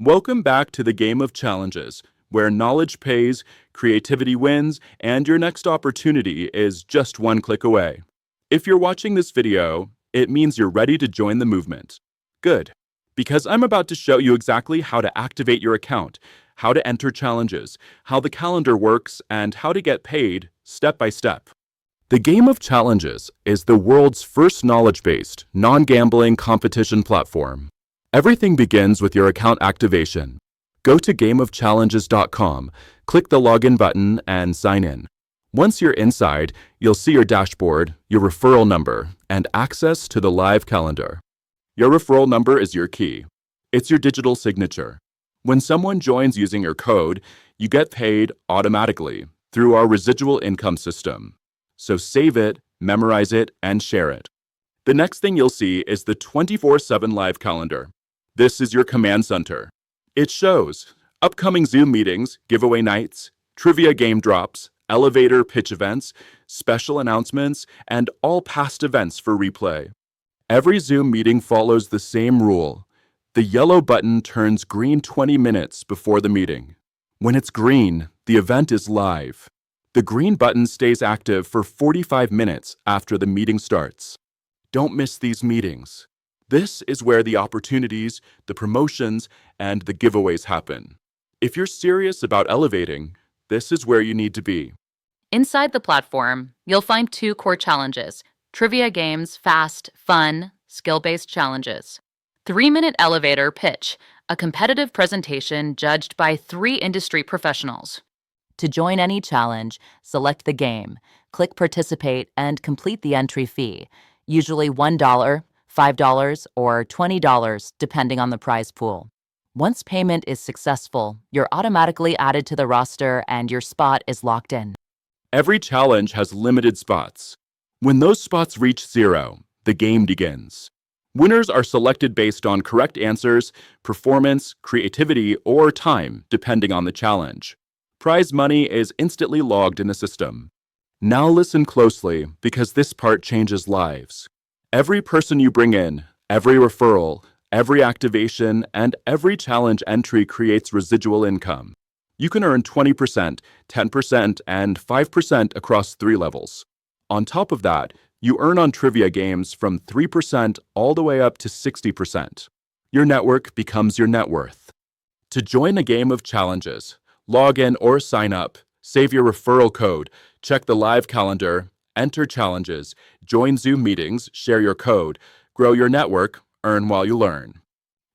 Welcome back to the game of challenges, where knowledge pays, creativity wins, and your next opportunity is just one click away. If you're watching this video, it means you're ready to join the movement. Good, because I'm about to show you exactly how to activate your account, how to enter challenges, how the calendar works, and how to get paid step by step. The Game of Challenges is the world's first knowledge-based, non-gambling competition platform. Everything begins with your account activation. Go to gameofchallenges.com, click the login button, and sign in. Once you're inside, you'll see your dashboard, your referral number, and access to the live calendar. Your referral number is your key. It's your digital signature. When someone joins using your code, you get paid automatically through our residual income system. So save it, memorize it, and share it. The next thing you'll see is the 24/7 live calendar. This is your command center. It shows upcoming Zoom meetings, giveaway nights, trivia game drops, elevator pitch events, special announcements, and all past events for replay. Every Zoom meeting follows the same rule. The yellow button turns green 20 minutes before the meeting. When it's green, the event is live. The green button stays active for 45 minutes after the meeting starts. Don't miss these meetings. This is where the opportunities, the promotions, and the giveaways happen. If you're serious about elevating, this is where you need to be. Inside the platform, you'll find two core challenges: trivia games, fast, fun, skill-based challenges. 3-minute elevator pitch, a competitive presentation judged by 3 industry professionals. To join any challenge, select the game, click participate, and complete the entry fee, usually $1, $5, or $20 depending on the prize pool. Once payment is successful, you're automatically added to the roster and your spot is locked in. Every challenge has limited spots. When those spots reach 0, the game begins. Winners are selected based on correct answers, performance, creativity, or time, depending on the challenge. Prize money is instantly logged in the system. Now listen closely, because this part changes lives. Every person you bring in, every referral, every activation, and every challenge entry creates residual income. You can earn 20%, 10%, and 5% across 3 levels. On top of that, you earn on trivia games from 3% all the way up to 60%. Your network becomes your net worth. To join a game of challenges, log in or sign up, save your referral code, check the live calendar, enter challenges, join Zoom meetings, share your code, grow your network, earn while you learn.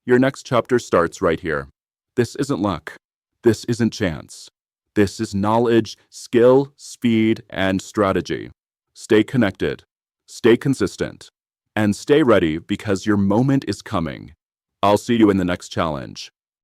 Your next chapter starts right here. This isn't luck. This isn't chance. This is knowledge, skill, speed, and strategy. Stay connected, stay consistent, and stay ready because your moment is coming. I'll see you in the next challenge.